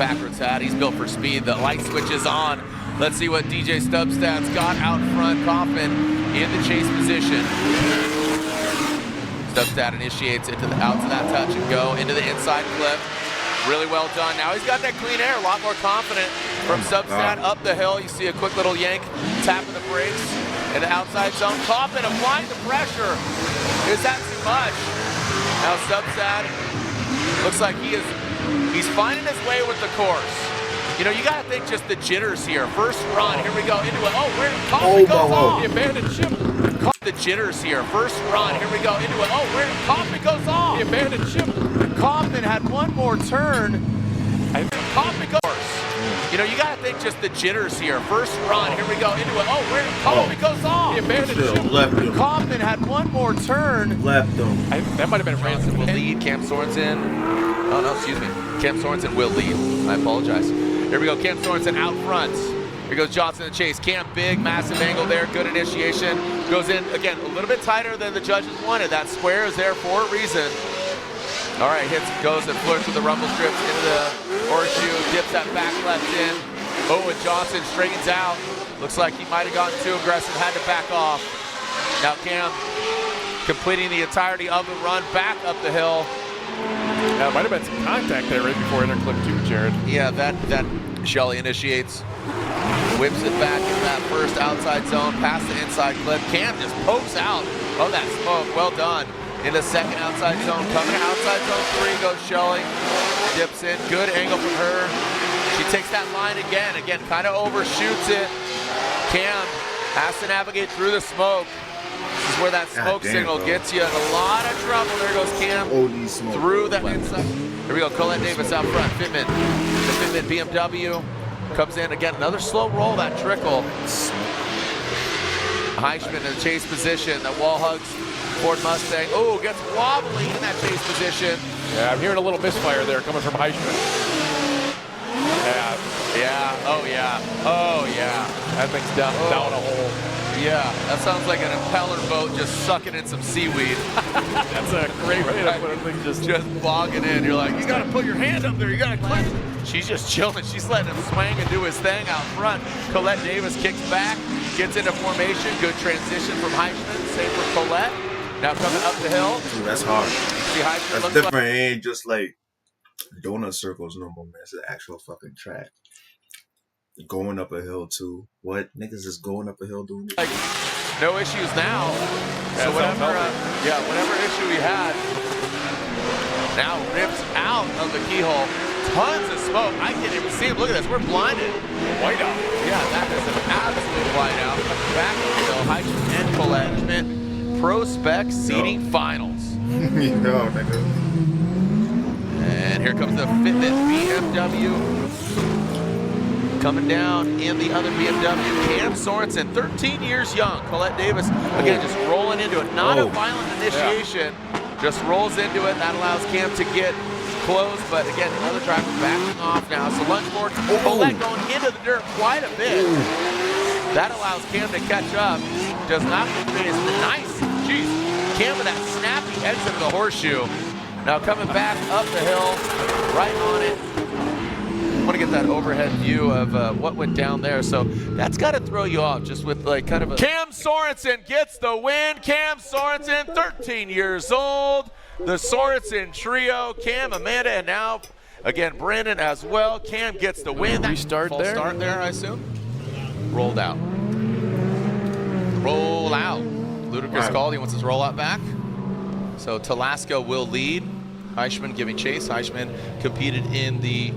backwards hat. He's built for speed. The light switch is on. Let's see what DJ Stubstat's got out front. Kaufman in the chase position. Stubstat initiates out to that touch and go into the inside clip. Really well done. Now he's got that clean air, a lot more confident from Stubstat up the hill. You see a quick little yank, tapping the brakes in the outside zone. Kaufman applying the pressure. Is that too much? Now Stubstat looks like he's finding his way with the course. You know, you got to think just the jitters here. First run, here we go into it. Oh, where Kaufman goes off. The abandoned ship. The jitters here. First run, here we go into it. Oh, where Kaufman goes off. The abandoned ship. Kaufman had one more turn. And Kaufman goes. You know, you got to think just the jitters here. First run, here we go into it. Oh, where Kaufman goes off. The abandoned ship. Left him. Kaufman had one more turn. Left him. That might have been Ransom will lead. Cam Sorensen. Oh, no, excuse me. Cam Sorensen will lead. I apologize. Here we go. Cam Sorensen out front. Here goes Johnson to chase. Cam big, massive angle there. Good initiation. Goes in, again, a little bit tighter than the judges wanted. That square is there for a reason. All right, goes and flirts with the rumble strips into the horseshoe. Dips that back left in. Oh, and Johnson straightens out. Looks like he might have gotten too aggressive. Had to back off. Now Cam completing the entirety of the run back up the hill. Yeah, might have been some contact there right before interclip too, Jared. Yeah, that Shelley initiates. Whips it back in that first outside zone, past the inside clip. Cam just pokes out of that smoke. Well done. In the second outside zone, coming to outside zone 3 goes Shelley. Dips in, good angle from her. She takes that line again, kind of overshoots it. Cam has to navigate through the smoke. This is where that smoke signal gets you in a lot of trouble. There goes Cam through that inside. Here we go, Colette Davis out front. Fitman, the Fitman BMW. Comes in again, another slow roll, that trickle. Heisman in the chase position, that wall hugs Ford Mustang. Oh, gets wobbly in that chase position. Yeah, I'm hearing a little misfire there coming from Heisman. Oh yeah. That thing's down a hole. Yeah, that sounds like an impeller boat just sucking in some seaweed. That's a great way to put it. Just bogging in. You're like, you gotta put your hand up there, you gotta click. She's just chilling. She's letting him swing and do his thing out front. Colette Davis kicks back, gets into formation. Good transition from Heisman. Same for Colette. Now coming up the hill. Ooh, that's hard. See Heisman that's different. It ain't just like donut circles no more, man. It's an actual fucking track. Going up a hill too. What niggas is going up a hill doing this? Like, no issues now. So whatever issue he had, now rips out of the keyhole. Tons of smoke. I can't even see him. Look at this. We're blinded. Whiteout. Yeah, that is an absolute whiteout. Back to the hill. Heisman and Colette Schmidt Pro Spec Seating Finals. Yo, nigga. And here comes the Fitbit BMW. Coming down in the other BMW, Cam Sorensen, 13 years young. Colette Davis, again, just rolling into it. Not a violent initiation, just rolls into it. That allows Cam to get close, but again, the other driver backing off now. So lunge forward, Colette going into the dirt quite a bit. That allows Cam to catch up. Does not finish. Nice, jeez. Cam with that snappy exit of the horseshoe. Now coming back up the hill, right on it. I want to get that overhead view of what went down there. So that's got to throw you off just with like kind of a... Cam Sorensen gets the win. Cam Sorensen, 13 years old. The Sorensen trio, Cam, Amanda, and now, again, Brandon as well. Cam gets the win. Restart there? Start there, I assume. Rolled out. Roll out. Ludacris called. He wants his rollout back. So Telasco will lead. Heisman giving chase. Heisman competed in the...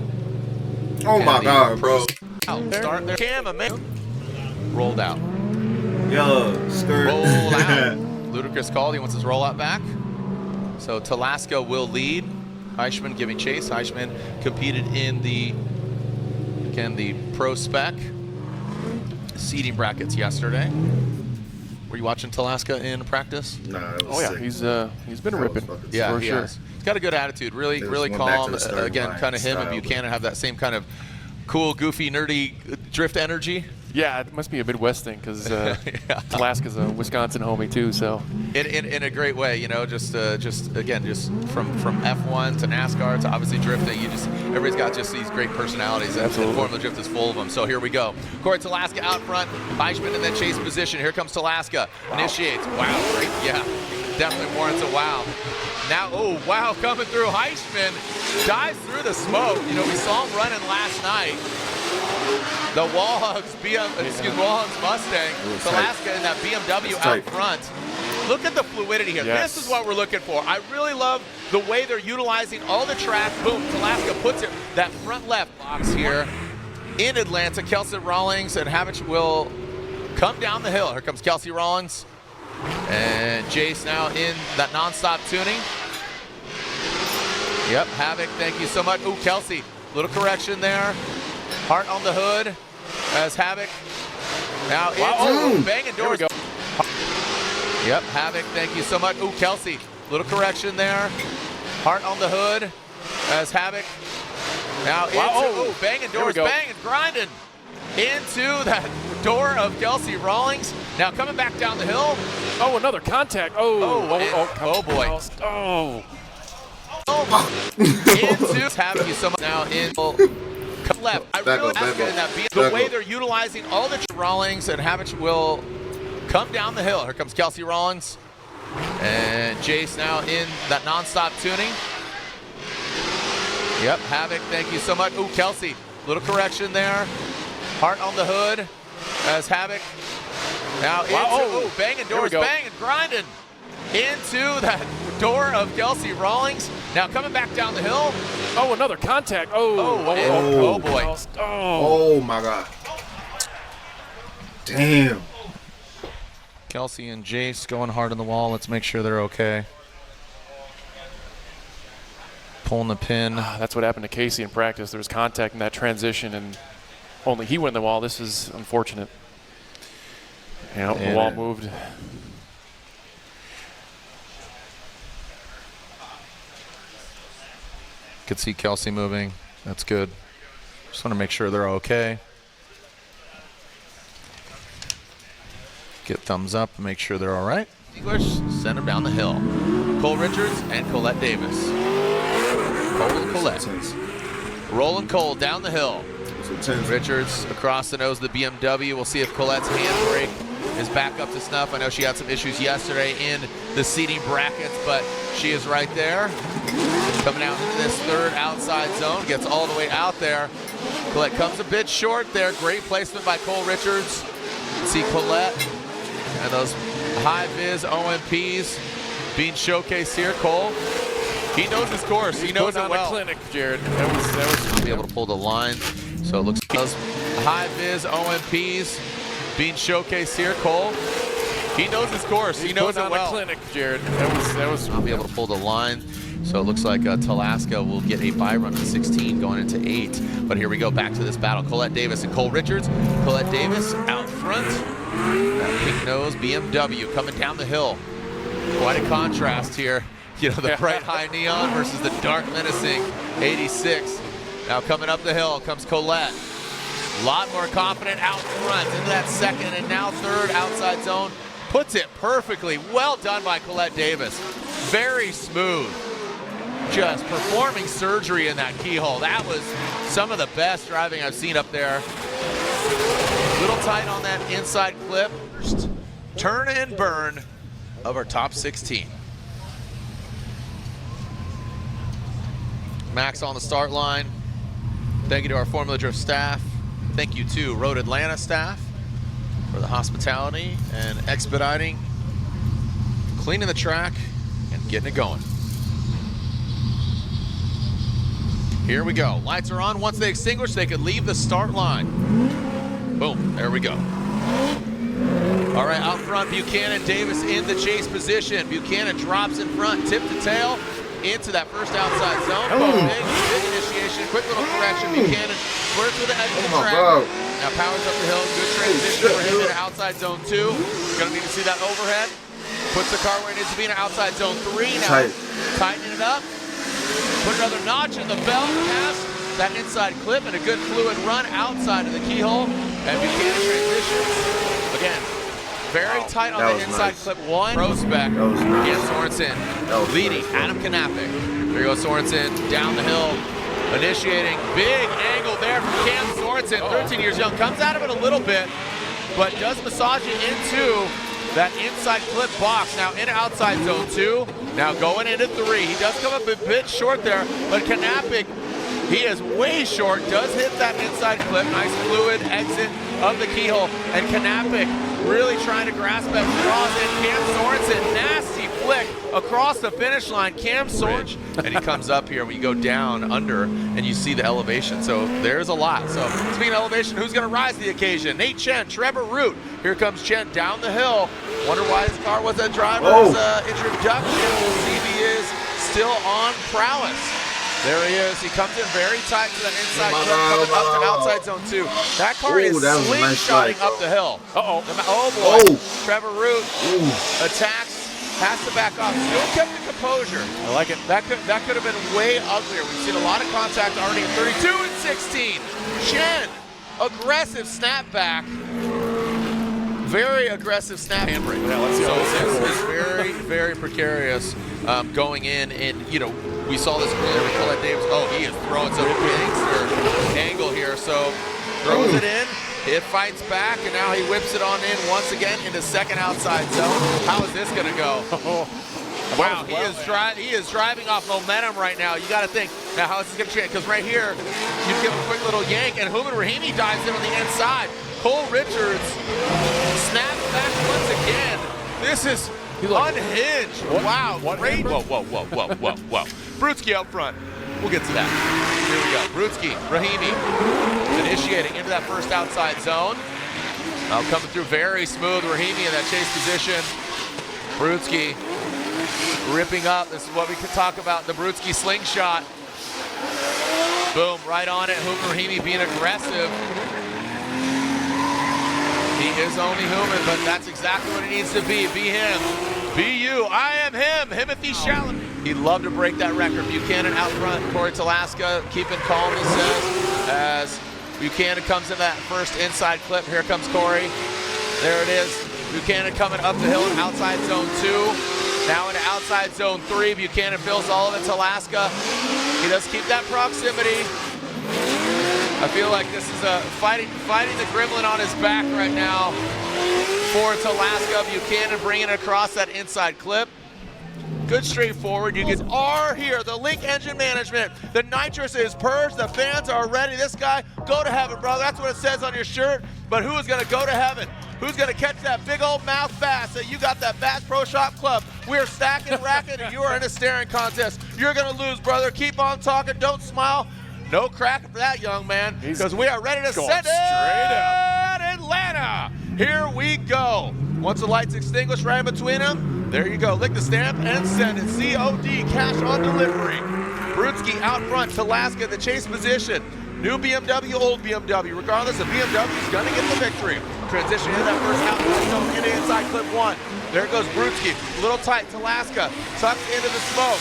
Oh my God, bro. Start there. Cam, Amanda. Rolled out. Yo, skirt. Roll out. Ludacris called. He wants his rollout back. So Telasco will lead. Heisman giving chase. Heisman competed in the Pro Spec seating brackets yesterday. Were you watching Telasco in practice? Nah, it was sick. He's been ripping. Yeah, for sure. He's got a good attitude. Really calm. Again, kind of him and Buchanan have that same kind of cool, goofy, nerdy drift energy. Yeah, it must be a Midwest thing because Yeah. Alaska's a Wisconsin homie too. So In a great way, you know, just from F1 to NASCAR to obviously drifting, everybody's got just these great personalities. And Absolutely. Formula Drift is full of them. So here we go. Corey Talaska out front, Fleischman in that chase position. Here comes Talaska. Initiates. Wow, great. Yeah, definitely warrants a wow. Now, oh wow, coming through. Heischman dives through the smoke. You know, we saw him running last night. The Wallhogs Wallhogs Mustang, Talaska in that BMW out front. Look at the fluidity here. Yes. This is what we're looking for. I really love the way they're utilizing all the track. Boom, Talaska puts it, that front left box here in Atlanta. Kelsey Rawlings and Havich will come down the hill. Here comes Kelsey Rawlings. And Jace now in that nonstop tuning. Yep, Havoc, thank you so much. Ooh, Kelsey, little correction there. Hart on the hood as Havoc. Now into banging doors. Here we go. Yep, Havoc, thank you so much. Ooh, Kelsey, little correction there. Hart on the hood as Havoc. Now into banging doors, banging, grinding into that door of Kelsey Rawlings. Now coming back down the hill. Oh, another contact. Oh boy. Oh. Into Havoc, you so much now in left. I really like the way they're utilizing all the Rawlings and Havich will come down the hill. Here comes Kelsey Rawlings. And Jace now in that nonstop tuning. Yep, Havoc, thank you so much. Ooh, Kelsey, little correction there. Hart on the hood as Havoc. Now into banging doors, banging, grinding into that door of Kelsey Rawlings. Now coming back down the hill. Oh, another contact. Oh boy. Oh my God. Damn. Kelsey and Jace going hard on the wall. Let's make sure they're okay. Pulling the pin. That's what happened to Casey in practice. There was contact in that transition, and only he went in the wall. This is unfortunate. Yeah, the wall moved. Could see Kelsey moving. That's good. Just want to make sure they're okay. Get thumbs up and make sure they're all right. English, send them down the hill. Cole Richards and Colette Davis. Cole and Colette. Rolling Cole down the hill. Richards across the nose of the BMW. We'll see if Colette's handbrake is back up to snuff. I know she had some issues yesterday in the seating brackets, but she is right there. Coming out into this third outside zone, gets all the way out there. Colette comes a bit short there. Great placement by Cole Richards. See Colette and those high-vis OMPs being showcased here. Cole, he knows his course. He knows it well. Clinic, Jared. That was be able to pull the line. So it looks like those high-vis OMPs being showcased here. Cole, he knows his course. He knows it well. Clinic, Jared. That was. I'll be able to pull the line. So it looks like Talaska will get a bye run in 16 going into 8. But here we go, back to this battle. Colette Davis and Cole Richards. Colette Davis out front. That pink nose BMW coming down the hill. Quite a contrast here. You know, the bright high neon versus the dark menacing 86. Now coming up the hill comes Colette. A lot more confident out front into that second and now third outside zone. Puts it perfectly. Well done by Colette Davis. Very smooth. Just performing surgery in that keyhole. That was some of the best driving I've seen up there. Little tight on that inside clip. First turn and burn of our top 16. Max on the start line. Thank you to our Formula Drift staff. Thank you to Road Atlanta staff for the hospitality and expediting, cleaning the track, and getting it going. Here we go. Lights are on. Once they extinguish, they could leave the start line. Boom. There we go. All right, out front, Buchanan Davis in the chase position. Buchanan drops in front, tip to tail, into that first outside zone. Boom. Big initiation. Quick little correction. Buchanan flirts with the edge of the track. Now powers up the hill. Good transition for him into outside zone 2. Gonna need to see that overhead. Puts the car where it needs to be in outside zone 3. Now tightening it up. Put another notch in the belt, past that inside clip, and a good fluid run outside of the keyhole. And Buchanan transitions. Again, very tight on That the was inside nice. clip. One. Prospect. That was nice. Cam Sorensen That was leading. nice. Adam Knappich. There goes Sorensen down the hill. Initiating. Big angle there from Cam Sorensen. 13 years young. Comes out of it a little bit, but does massage it into that inside clip box. Now in outside zone 2. Now going into 3. He does come up a bit short there, but Knappich, he is way short. Does hit that inside clip. Nice fluid exit of the keyhole. And Knappich really trying to grasp that draws in. Cam Sorensen, nasty flick across the finish line. Cam Sorensen, and he comes up here when you go down under and you see the elevation. So there's a lot. So speaking of elevation, who's going to rise to the occasion? Nate Chen, Trevor Root. Here comes Chen down the hill. Wonder why his car was a driver's introduction. We'll see if he is still on prowess. There he is. He comes in very tight to that inside clip, coming up to outside zone 2. That car is slingshotting up the hill. Uh-oh. Oh, boy. Oh. Trevor Root attacks, has to back off. Still kept the composure. I like it. That could have been way uglier. We've seen a lot of contact already in 32 and 16. Chen, aggressive snapback. Very aggressive snap handbrake. Yeah, let's see how this So goes. this is very, very precarious going in. And, you know, we saw this earlier with Colette Davis. Oh, he is throwing some gangster angle here. So throws it in. It fights back, and now he whips it on in once again into second outside zone. How is this going to go? Wow, he is driving off momentum right now. You got to think, now how is this going to change? Because right here, you give him a quick little yank, and Hooman Rahimi dives in on the inside. Cole Richards snaps back once again. This is unhinged. Wow, great. Whoa. Brudski out front. We'll get to that. Here we go. Brudski, Rahimi, initiating into that first outside zone. Now coming through very smooth. Rahimi in that chase position. Brudski ripping up. This is what we could talk about, the Brudski slingshot. Boom, right on it. Hooman Rahimi being aggressive. He is only Hooman, but that's exactly what he needs to be. Be him. Be you. I am him. Himothy Chalamet. He'd love to break that record. Buchanan out front. Corey Talaska keeping calm, he says, as Buchanan comes in that first inside clip. Here comes Corey. There it is. Buchanan coming up the hill in outside zone 2. Now into outside zone 3. Buchanan fills all of it. Talaska. He does keep that proximity. I feel like this is a fighting the gremlin on his back right now for Talaska. Buchanan bringing it across that inside clip. Good straightforward. You get R here, the Link Engine Management. The nitrous is purged. The fans are ready. This guy, go to heaven, brother. That's what it says on your shirt. But who is going to go to heaven? Who's going to catch that big old mouth bass that you got that Bass Pro Shop Club? We're stacking racket and you are in a staring contest. You're going to lose, brother. Keep on talking. Don't smile. No cracking for that young man, because we are ready to send it straight up. Atlanta. Here we go. Once the lights extinguish right in between them, there you go. Lick the stamp and send it. COD, cash on delivery. Brudski out front, Talaska in the chase position. New BMW, old BMW. Regardless, the BMW is going to get the victory. Transition into that first outside zone, into inside clip 1. There goes Brudski, a little tight. Talaska tucks into the smoke.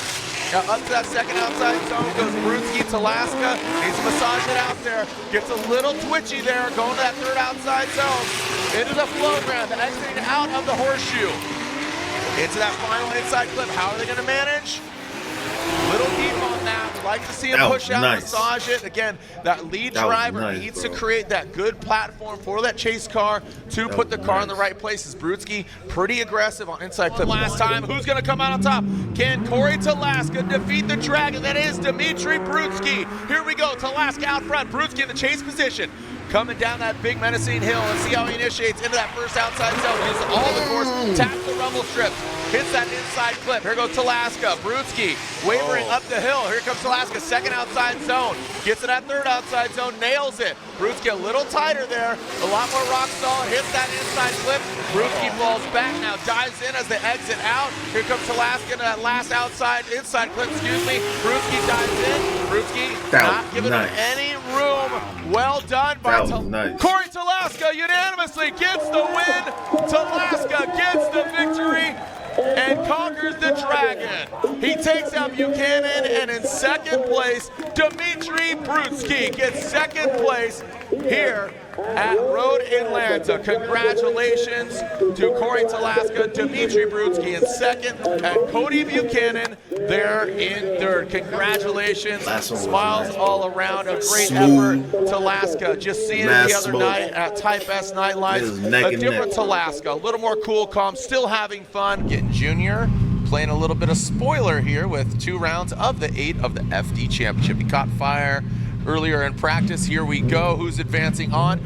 Now up to that second outside zone goes Brudski. Talaska needs to massage it out there. Gets a little twitchy there, going to that third outside zone. Into the flow ramp, exiting out of the horseshoe. Into that final inside clip. How are they going to manage? Little deep on that. We'd like to see him push out, massage it. Again, that lead driver needs to create that good platform for that chase car to put the car in the right places. Brudski pretty aggressive on inside clip. Last time, who's going to come out on top? Can Corey Talaska defeat the dragon? That is Dimitri Brudski. Here we go. Talaska out front. Brudski in the chase position. Coming down that big menacing hill, and see how he initiates into that first outside zone. Uses all the force, taps the rumble strips, hits that inside clip. Here goes Talaska. Brudski wavering up the hill. Here comes Talaska, second outside zone. Gets to that third outside zone, nails it. Brudski a little tighter there, a lot more rock solid, hits that inside clip. Brudski falls back now, dives in as they exit out. Here comes Talaska to that last inside clip, excuse me. Brudski dives in. Brudski not giving him any room. Well done by Corey Talaska unanimously gets the win. Talaska gets the victory and conquers the dragon. He takes out Buchanan, and in second place, Dimitri Brudski gets second place here at Road Atlanta. Congratulations to Corey Talaska, Dimitri Brutsky in second, and Cody Buchanan there in third. Congratulations. Smiles all around. A great effort. Talaska, just seeing it the other night at Type S Night Lights. A different Talaska, a little more cool, calm, still having fun. Getting Junior playing a little bit of spoiler here with 2 rounds of the 8 of the FD Championship. He caught fire earlier in practice. Here we go. Who's advancing on?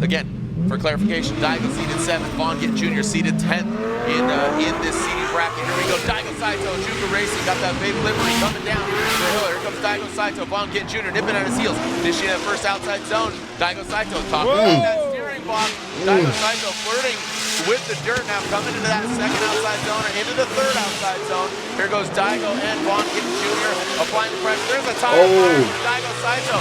Again, for clarification, Daigo seated 7th, Vaughn Gittin Jr. seated 10th in this seeding bracket. Here we go. Daigo Saito, Juka Racing, got that big livery coming down the hill. Here comes Daigo Saito, Vaughn Gittin Jr. nipping at his heels. Finishing at first outside zone. Daigo Saito talking about that steering box. Daigo Saito flirting with the dirt now, coming into that second outside zone or into the third outside zone. Here goes Daigo and Vaughn Gittin Jr. applying the pressure. There's a tire fire for Daigo Saito.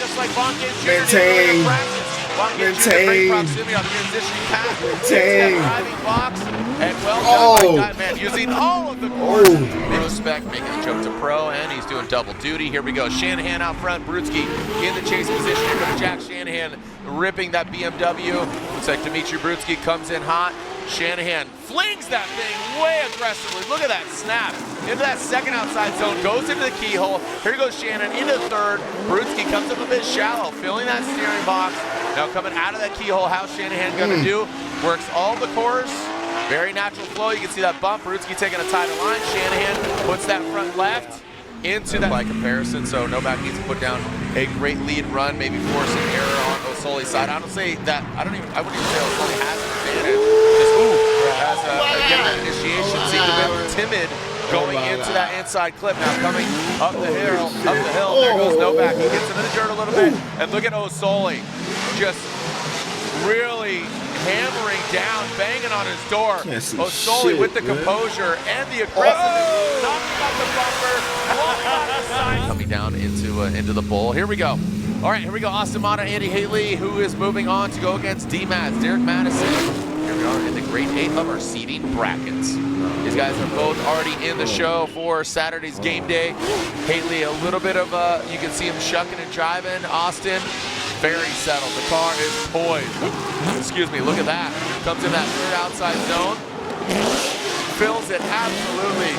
Just like Vaughn Gittin Jr. did in practice. Vaughn Gittin Jr. great proximity on the transitioning path. That driving box. And well done by Diamond, using all of the course. Big respect, making the jump to pro, and he's doing double duty. Here we go. Shanahan out front. Brutsky in the chase position. Here comes Jack Shanahan ripping that BMW. Looks like Dimitri Brutsky comes in hot. Shanahan flings that thing way aggressively. Look at that snap. Into that second outside zone, goes into the keyhole. Here goes Shanahan into third. Brutsky comes up a bit shallow, filling that steering box. Now coming out of that keyhole, how's Shanahan gonna do? Works all the course. Very natural flow. You can see that bump. Brutsky taking a tighter line. Shanahan puts that front left into that by comparison. So Novak needs to put down a great lead run, maybe force an error on Osoli's side. I wouldn't even say Osoli has an advantage. Just has again that initiation seemed a bit timid going into that inside clip. Now coming up the hill. There goes Novak. He gets into the dirt a little bit, and look at Osoli, just really hammering down, banging on his door. Osoli with the composure and the aggressiveness, knocking off the bumper, rolling off the side. Coming down into the bowl. Here we go. All right, here we go. Austin Mata, Andy Haley, who is moving on to go against D-Mads, Derek Madison. Here we are in the grade 8 of our seeding brackets. These guys are both already in the show for Saturday's game day. Haley, a little bit of you can see him shucking and jiving. Austin, very settled. The car is poised. Excuse me, look at that. Comes in that third outside zone. Fills it absolutely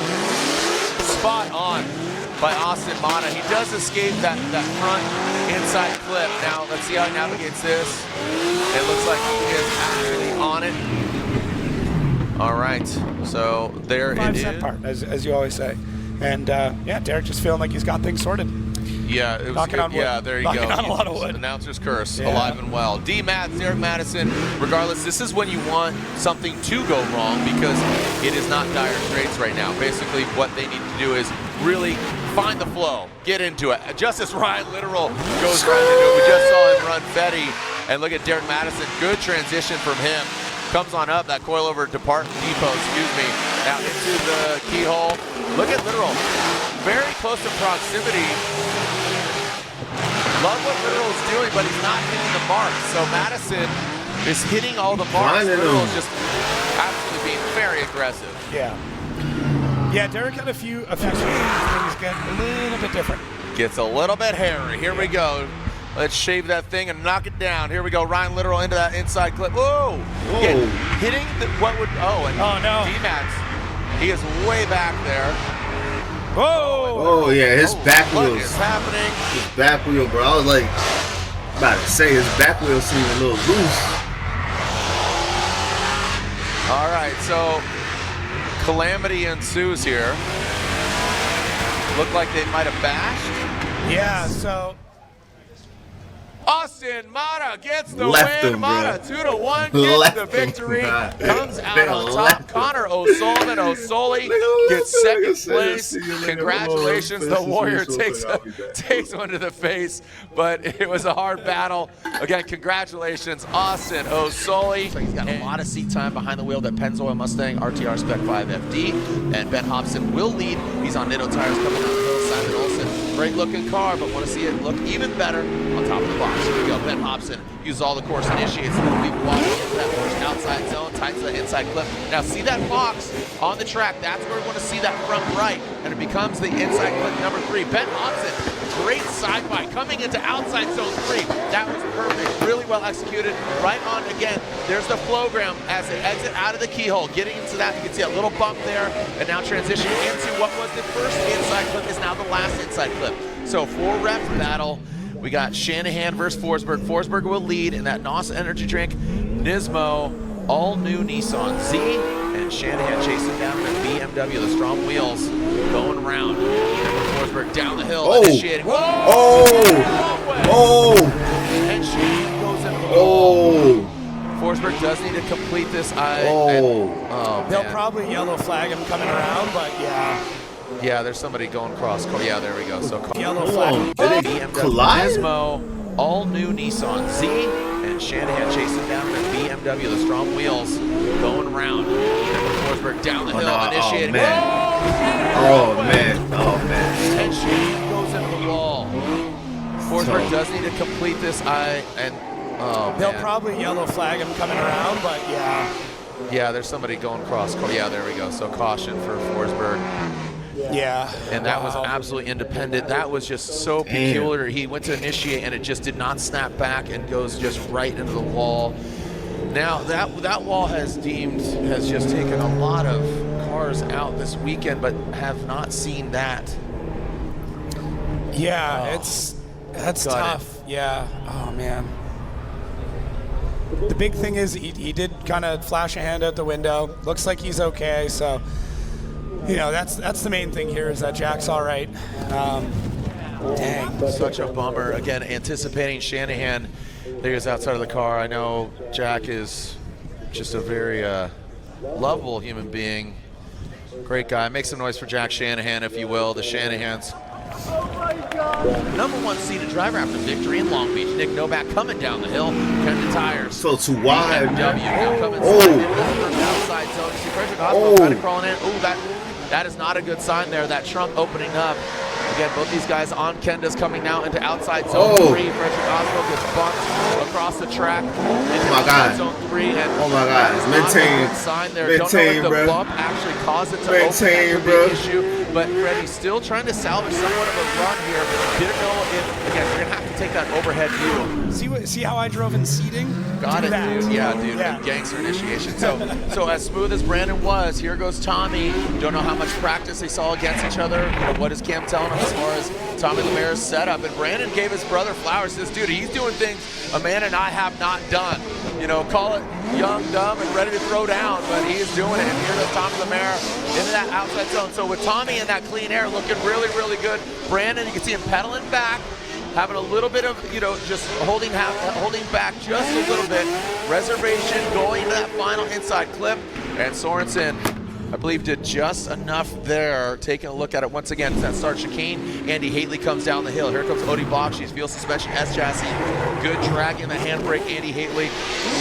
spot on by Austin Mata. He does escape that front inside clip. Now, let's see how he navigates this. It looks like he is actually on it. All right, so there it is. 5 part, as you always say. And yeah, Derek just feeling like he's got things sorted. Yeah, it was knocking on wood. Yeah, there you knocking go. On a lot of wood. Announcer's curse, alive and well. D-Mads, Derek Madison, regardless, this is when you want something to go wrong because it is not dire straits right now. Basically, what they need to do is really find the flow, get into it. Just as Ryan Literal goes right into it, we just saw him run Fetty. And look at Derek Madison, good transition from him. Comes on up, that coilover depot, excuse me. Now into the keyhole. Look at Literal, very close to proximity. Love what Literal's doing, but he's not hitting the mark. So Madison is hitting all the marks. Literal's just absolutely being very aggressive. Yeah. Yeah, Derek had a few things get a little bit different. Gets a little bit hairy. Here we go. Let's shave that thing and knock it down. Here we go. Ryan Literal into that inside clip. Whoa! Again, hitting no. D-Mads, he is way back there. Whoa! Oh yeah, his back wheels. What is happening? His back wheel, bro. I was like about to say his back wheel seemed a little loose. All right, so calamity ensues here. Looked like they might have bashed. Yeah, so Austin Mata gets the Left win. him, Mata bro. 2-1 gets Left the him, victory. bro. Comes out They on left top. him. Connor O'Sullivan. Osoli gets second place. Congratulations. The Warrior takes one to the face, but it was a hard battle. Again, congratulations, Austin Osoli. So he's got a lot of seat time behind the wheel. That Pennzoil Mustang RTR Spec 5 FD. And Ben Hobson will lead. He's on Nitto tires coming out the hill. Simon Olsen. Great looking car, but want to see it look even better on top of the box. Here we go. Ben Hobson uses all the course initiates. Then we walk into that first outside zone, tightens the inside clip. Now see that box on the track. That's where we want to see that front right. And it becomes the inside clip number 3. Ben Hobson, great side by coming into outside zone 3. That was perfect. Really well executed. Right on, again, there's the flowgram as they exit out of the keyhole. Getting into that, you can see a little bump there, and now transitioning into what was the first inside clip is now the last inside clip. So 4 rep battle. We got Shanahan versus Forsberg. Forsberg will lead in that NOS energy drink. Nismo, all new Nissan Z, and Shanahan chasing down the BMW, the strong wheels, going around. Forsberg down the hill, initiating. And Shanahan goes into the wall. Forsberg does need to complete this. They'll probably yellow flag him coming around, but yeah. Yeah, there's somebody going across. Yeah, there we go. So Yellow flag. BMW, collide? Nismo, all new Nissan Z, and Shanahan chasing down the BMW, the strong wheels, going around. Forsberg down the hill, initiating. Oh man. And Shanahan goes into the wall. Forsberg does need to complete this. They'll probably yellow flag him coming around, but yeah. Yeah, there's somebody going across. Yeah, there we go. So caution for Forsberg. Yeah. And that was absolutely independent. That was just so peculiar. He went to initiate and it just did not snap back and goes just right into the wall. Now that wall has just taken a lot of cars out this weekend, but have not seen that. Yeah, that's tough. Yeah. Oh man. The big thing is he did kind of flash a hand out the window. Looks like he's okay. So, you know, that's the main thing here is that Jack's all right. Dang. Such a bummer. Again, anticipating Shanahan. There he is outside of the car. I know Jack is just a very lovable human being. Great guy. Make some noise for Jack Shanahan, if you will. The Shanahans. #1 seeded driver after victory in Long Beach. Nick Novak coming down the hill. Kendra Tires. Felt too wide. BMW now coming outside zone. You see Frederick Oswald kind of crawling in. Ooh, that is not a good sign there. That trunk opening up. Again, both these guys on Kenda's coming now into outside zone 3. Frederick Oswald gets bumped across the track into outside zone 3. And that is not a good sign there. Don't know if the bump actually caused it to open. That's a big issue. But Freddie's still trying to salvage somewhat of a run here. Didn't know if, again, you're going to have to take that overhead view. See how I drove in seating? Got it, dude. Yeah, dude. Yeah. Gangster initiation. So as smooth as Brandon was, here goes Tommy. Don't know how much practice they saw against each other. You know, what is Cam telling him as far as Tommy Lemaire's setup? And Brandon gave his brother flowers. Says, dude, he's doing things a man and I have not done. You know, call it young, dumb, and ready to throw down, but he is doing it. And here goes Tommy Lemaire into that outside zone. So with Tommy in that clean air looking really, really good, Brandon, you can see him pedaling back, having a little bit of, you know, just holding back just a little bit. Reservation going into that final inside clip. And Sorensen, I believe, did just enough there. Taking a look at it once again. It's that start chicane. Andy Haley comes down the hill. Here comes Odie Bogshis. Field suspension, S chassis. Good drag in the handbrake. Andy Haley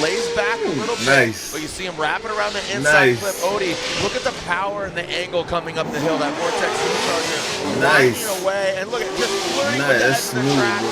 lays back a little bit. But you see him wrapping around the inside clip. Odie, look at the power and the angle coming up the hill. That Vortex Supercharger riding away. And look at just flirting with the edge of the track.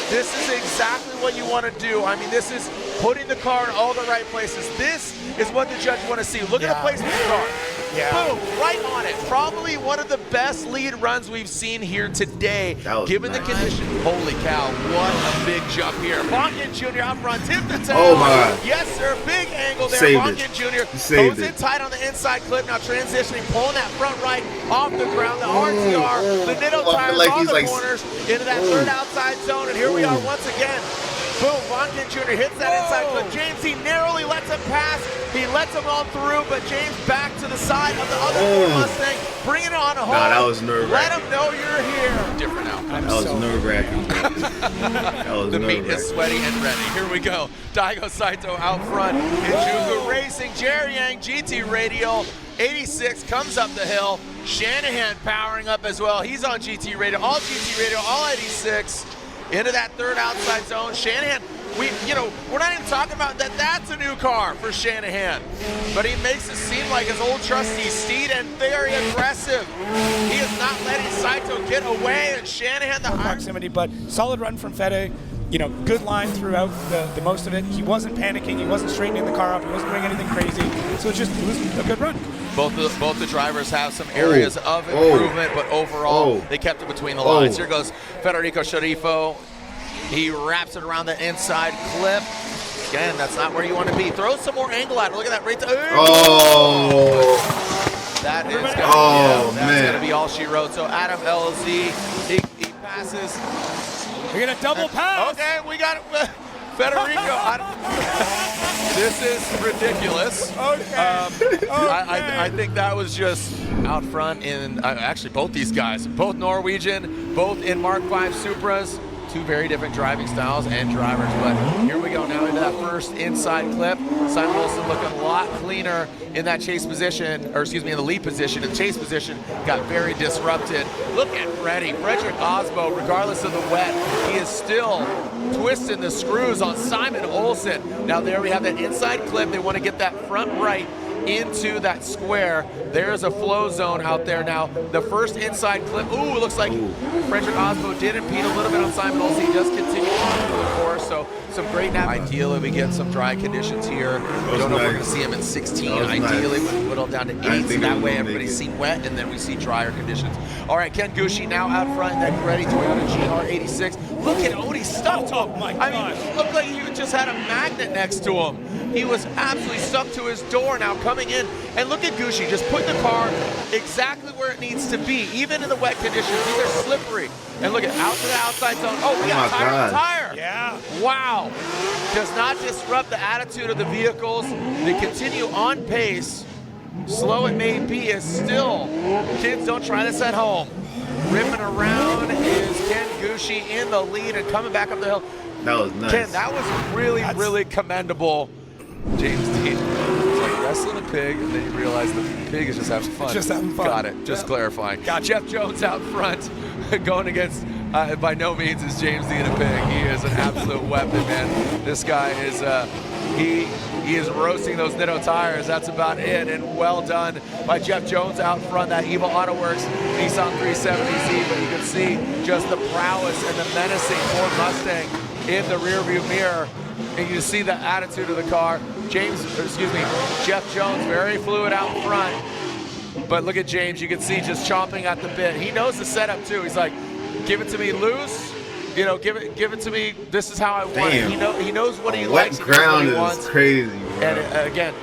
This is exactly what you want to do. I mean, this is putting the car in all the right places. This is what the judge want to see. Look at the placement of the car. Boom, right on it. Probably one of the best lead runs we've seen here today, given the condition. Holy cow, what a big jump here. Bonkin Jr. out front, tip the tail. Oh, my God. Yes, sir, big angle there. Bonkin Jr. goes in tight on the inside clip, now transitioning, pulling that front right off the ground. The RTR, the Nitto tires on the corners, into that third outside zone, and here we are once again. Boom, Bonkin Jr. hits that inside clip. James, he narrowly lets him pass. He lets him all through, but James back to the side of the other Ford Mustang, bringing it on home. Nah, that was nerve-wracking. Let him know you're here. Different outcome. That was nerve-wracking. The meat is sweaty and ready. Here we go. Daigo Saito out front. Ijuku Racing, Jerry Yang, GT Radial. 86 comes up the hill. Shanahan powering up as well. He's on GT Radial, all 86. Into that third outside zone. Shanahan, we're not even talking about that. That's a new car for Shanahan. But he makes it seem like his old trusty steed and very aggressive. He is not letting Saito get away, and Shanahan the proximity, but solid run from Fede. You know, good line throughout the most of it. He wasn't panicking. He wasn't straightening the car up. He wasn't doing anything crazy. So it was a good run. Both the drivers have some areas of improvement, but overall they kept it between the lines. Here goes Federico Sharifo. He wraps it around the inside clip. Again, that's not where you want to be. Throw some more angle at it. Look at that right there. Oh. That is going to that's gonna be all she wrote. So Adam LZ, he passes. We're going to double pass. Okay, we got it. Federico. This is ridiculous. Okay. I think that was just out front in actually both these guys, both Norwegian, both in Mark V Supras. Two very different driving styles and drivers, but here we go now into that first inside clip. Simon Olsen looking a lot cleaner in that chase position, or excuse me, in the lead position. In the chase position, got very disrupted. Look at Frederick Osbo, regardless of the wet, he is still twisting the screws on Simon Olsen. Now there we have that inside clip. They want to get that front right into that square. There's a flow zone out there now. The first inside clip, ooh, it looks like Frederick Osbo did impede a little bit on Simon Olsen. He does continue on to the course, so some great Ideally, we get some dry conditions here. We don't know if we're going to see him in 16. Ideally, we whittle down to 8, so that way everybody's seen wet, and then we see drier conditions. All right, Ken Gucci now out front in that ready Toyota GR86. Look at Odie stuck to him. I mean, it looked like he just had a magnet next to him. He was absolutely stuck to his door now coming in. And look at Gucci, just put the car exactly where it needs to be, even in the wet conditions. These are slippery. And look at out to the outside zone. Oh, we got tire on tire. Yeah. Wow. Does not disrupt the attitude of the vehicles. They continue on pace. Slow it may be, is still. Kids, don't try this at home. Ripping around is Ken Gucci in the lead and coming back up the hill. That was nice. Ken, that was really commendable. James Dean, it's like wrestling a pig, and then you realize the pig is just having fun. Just having fun. Got it. Just clarifying. Gotcha. Jeff Jones out front, going against, by no means is James Dean a pig. He is an absolute weapon, man. This guy is, he is roasting those Nitto tires. That's about it, and well done by Jeff Jones out front, that Evil Auto Works Nissan 370Z, but you can see just the prowess and the menacing Ford Mustang in the rearview mirror. And you see the attitude of the car. Jeff Jones, very fluid out front. But look at James, you can see just chomping at the bit. He knows the setup too. He's like, give it to me loose. You know, give it to me. This is how I want it. He knows what he likes. Wet ground is crazy, bro. And again,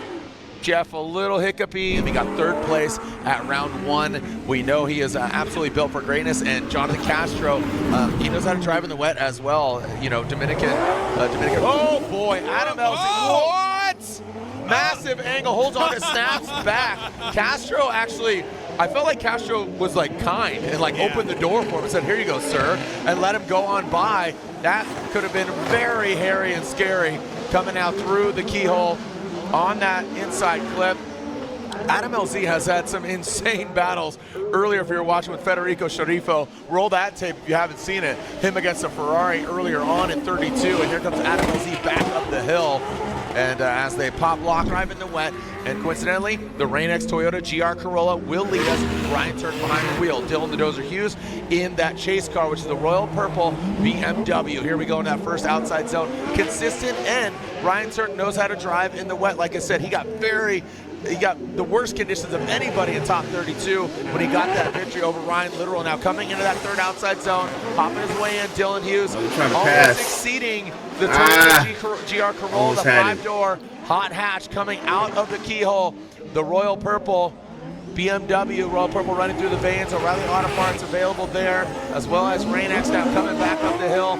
Jeff, a little hiccupy. We got 3rd place at round 1. We know he is absolutely built for greatness. And Jonathan Castro, he knows how to drive in the wet as well. You know, Dominican. Oh boy, Adam LZ. What? Massive angle, holds on to snaps back. Castro actually, I felt like Castro was like kind and like opened the door for him and said, here you go, sir, and let him go on by. That could have been very hairy and scary coming out through the keyhole on that inside clip. Adam LZ has had some insane battles earlier. If you're watching with Federico Sharifo, roll that tape if you haven't seen it. Him against a Ferrari earlier on in 32, and here comes Adam LZ back up the hill. And as they pop lock drive in the wet, and coincidentally, the Rain-X Toyota GR Corolla will lead us. Ryan Turk behind the wheel. Dylan the Dozer Hughes in that chase car, which is the royal purple BMW. Here we go in that first outside zone. Consistent, and Ryan Turk knows how to drive in the wet. Like I said, he got the worst conditions of anybody in top 32 when he got that victory over Ryan Littoral. Now coming into that 3rd outside zone, hopping his way in, Dylan Hughes, almost exceeding the Toyota GR Corolla, the 5-door hot hatch coming out of the keyhole. The royal purple BMW, royal purple running through the veins. O'Reilly Auto Parts available there, as well as Rain-X now coming back up the hill,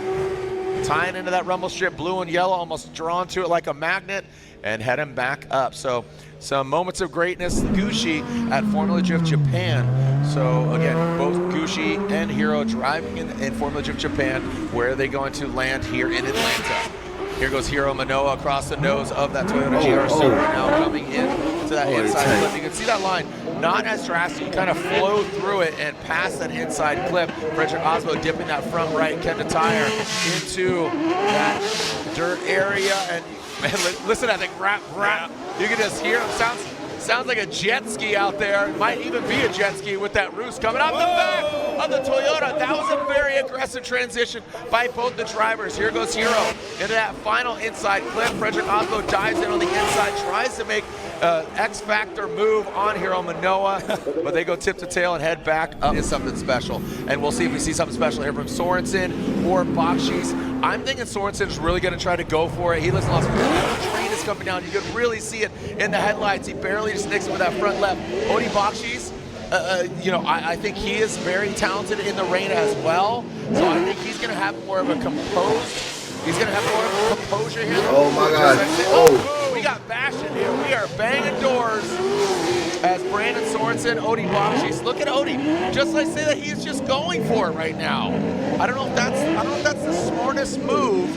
tying into that rumble strip, blue and yellow, almost drawn to it like a magnet, and heading back up. So some moments of greatness, Gucci at Formula Drift Japan. So again, both Gucci and Hiro driving in Formula Drift Japan. Where are they going to land here in Atlanta? Here goes Hiro Manoa across the nose of that Toyota GR Supra now coming in to that inside clip. You can see that line, not as drastic, you kind of flow through it and past that inside clip. Frederick Osbo dipping that front right Kenda tire into that dirt area. And man, listen to that rap. You can just hear it. Sounds like a jet ski out there. It might even be a jet ski with that roost coming out the back of the Toyota. That was a very aggressive transition by both the drivers. Here goes Hiro into that final inside clip. Frederick Osbo dives in on the inside, tries to make X Factor move on Hiro Manoa, but they go tip to tail and head back up. It is something special, and we'll see if we see something special here from Sorensen or Bakshis. I'm thinking Sorensen's really going to try to go for it. He looks lost. The train is coming down. You can really see it in the headlights. He barely just nicks it with that front left. Odi Bakshis, I think he is very talented in the rain as well. So I think he's going to have more of a composed. He's going to have more of a composure here. Oh my God. Oh, we got bashing here. We are banging doors as Brandon Sorensen, Odi Bakshis. Look at Odi. Just like say that he's just going for it right now. I don't know if that's the smartest move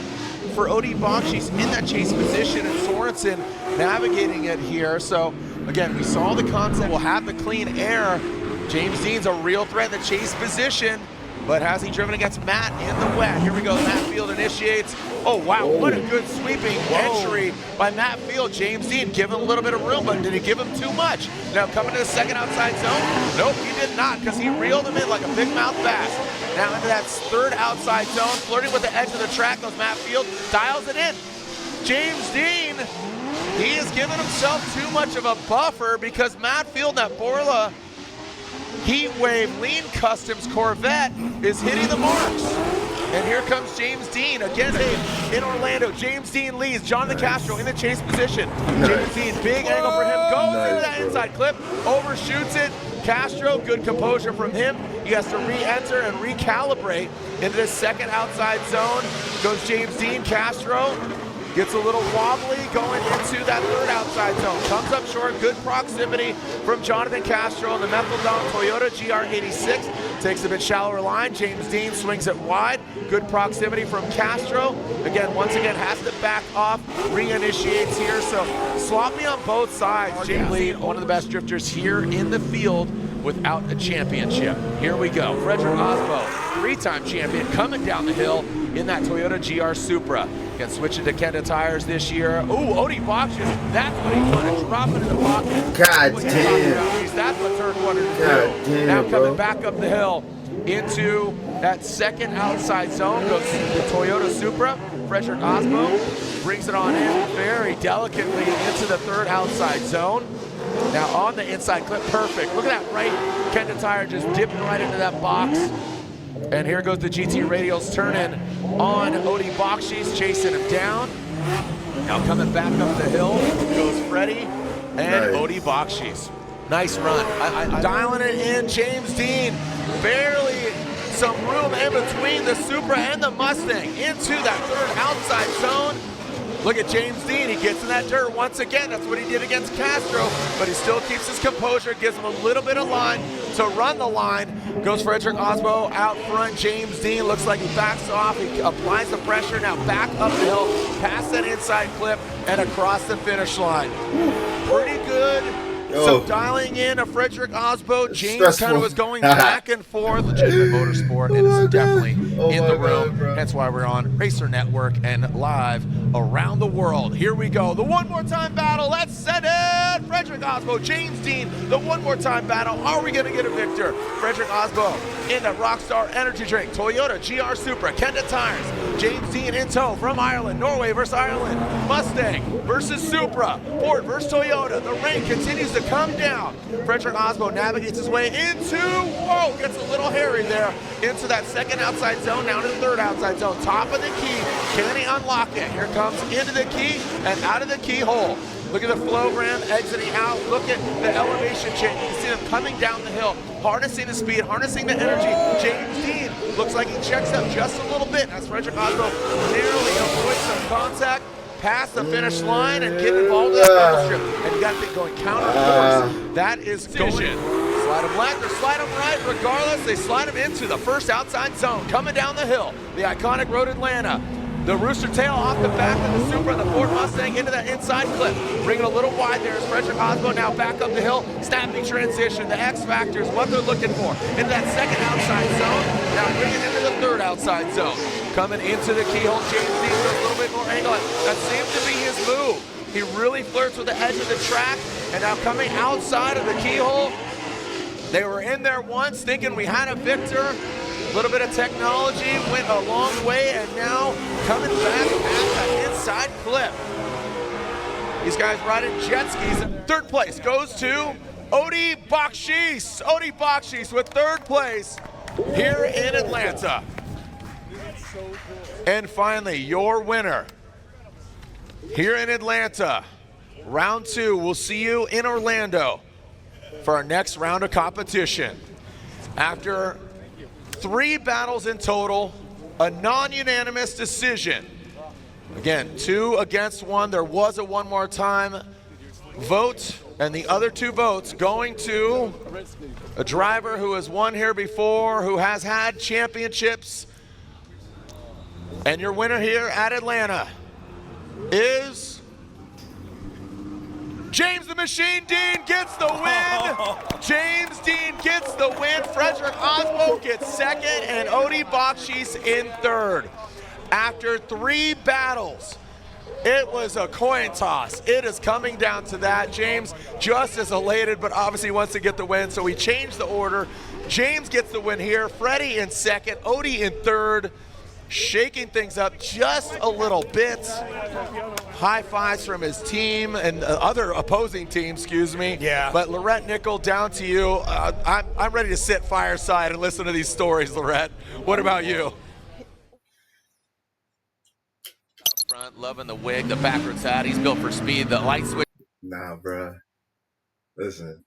for Odi Bakshis in that chase position, and Sorensen navigating it here. So again, we saw the concept. We'll have the clean air. James Dean's a real threat in the chase position. But has he driven against Matt in the wet? Here we go. Matt Field initiates. Oh, wow. What a good sweeping entry by Matt Field. James Dean giving him a little bit of room, but did he give him too much? Now coming to the second outside zone. Nope, he did not, because he reeled him in like a big mouth bass. Now into that third outside zone, flirting with the edge of the track goes Matt Field. Dials it in. James Dean, he is giving himself too much of a buffer because Matt Field, that Borla Heatwave Lean Customs Corvette, is hitting the marks. And here comes James Dean again in Orlando. James Dean leads Jonathan Castro in the chase position. James Dean, big angle for him, goes into that inside clip, overshoots it. Castro, good composure from him. He has to re-enter and recalibrate into the second outside zone. Goes James Dean. Castro gets a little wobbly going into that third outside zone. Comes up short, good proximity from Jonathan Castro in the Metheldon Toyota GR86. Takes a bit shallower line. James Dean swings it wide. Good proximity from Castro. Again, once again, has to back off. Reinitiates here. So sloppy on both sides. James Lee, one of the best drifters here in the field without a championship. Here we go. Frederick Osbo, three-time champion, coming down the hill in that Toyota GR Supra. Again, switching to Kenda tires this year. Ooh, Odi Bakshis, that's what he wanted. Drop it in the pocket. God damn. That's what Turk wanted to do. Now coming back up the hill into that second outside zone goes the Toyota Supra. Frederick Osbo brings it on in very delicately into the third outside zone. Now on the inside clip, perfect. Look at that right Kenda tire just dipping right into that box. And here goes the GT Radials turning on Odi Bakshis, chasing him down. Now coming back up the hill goes Freddie and Odi Bakshis. Nice run. Dialing it in, James Dean. Barely some room in between the Supra and the Mustang into that third outside zone. Look at James Dean, he gets in that dirt once again. That's what he did against Castro, but he still keeps his composure, gives him a little bit of line to run the line. Goes Frederick Osbo out front. James Dean looks like he backs off. He applies the pressure, now back up the hill, past that inside clip, and across the finish line. Pretty good. So dialing in a Frederick Osbo, James kind of was going back and forth. Legitimate Motorsport, and it's definitely in the room. That's why we're on Racer Network and live around the world. Here we go. The one more time battle. Let's set it. Frederick Osbo, James Dean. The one more time battle. Are we going to get a victor? Frederick Osbo in the Rockstar Energy Drink. Toyota GR Supra. Kenda tires. James Dean in tow from Ireland. Norway versus Ireland. Mustang versus Supra. Ford versus Toyota. The rain continues to come down. Frederick Osbo navigates his way into, whoa, gets a little hairy there, into that second outside zone, down to the third outside zone. Top of the key, can he unlock it? Here comes into the key and out of the keyhole. Look at the Flowgram exiting out. Look at the elevation change. You can see them coming down the hill, harnessing the speed, harnessing the energy. James Dean looks like he checks up just a little bit as Frederick Osbo narrowly avoids some contact, past the finish line, and get involved in that bubble strip. And you got to think going counter course. That is going. Slide them left or slide them right. Regardless, they slide them into the first outside zone. Coming down the hill, the iconic Road Atlanta. The Rooster Tail off the back of the Supra, the Ford Mustang into that inside clip. Bringing a little wide there is Frederick Osbo, now back up the hill. Snapping transition, the X Factor is what they're looking for. Into that second outside zone, now bringing into the third outside zone. Coming into the keyhole, James Dean with a little bit more angle. That seems to be his move. He really flirts with the edge of the track, and now coming outside of the keyhole. They were in there once thinking we had a victor. A little bit of technology went a long way, and now coming back at that inside clip. These guys riding jet skis. Third place goes to Odi Bakshish. Odi Bakshish with third place here in Atlanta. And finally, your winner here in Atlanta. Round 2, we'll see you in Orlando for our next round of competition. After 3 battles in total, a non-unanimous decision. Again, 2 against 1. There was a one more time vote, and the other 2 votes going to a driver who has won here before, who has had championships. And your winner here at Atlanta is James the Machine Dean gets the win. James Dean gets the win. Frederick Osmo gets second, and Odi Bakshish in third. After 3 battles, it was a coin toss. It is coming down to that. James just as elated, but obviously wants to get the win, so we changed the order. James gets the win here. Freddie in second, Odi in third. Shaking things up just a little bit. High fives from his team and other opposing team, excuse me. Yeah. But Lorette Nickel, down to you. I'm ready to sit fireside and listen to these stories, Lorette. What about you? Up front, loving the wig, the backwards hat. He's built for speed, the light switch. Nah, bruh. Listen,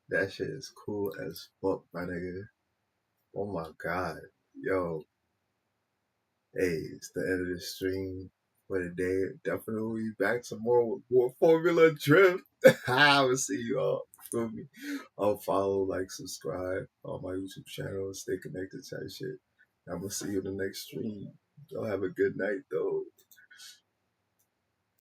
that shit is cool as fuck, my nigga. Oh my god. Yo. Hey, it's the end of the stream for the day. Definitely back to more Formula Drift. I will see you all. Feel me? I'll follow, like, subscribe on my YouTube channel, stay connected type shit. I'm gonna see you in the next stream. Y'all have a good night though.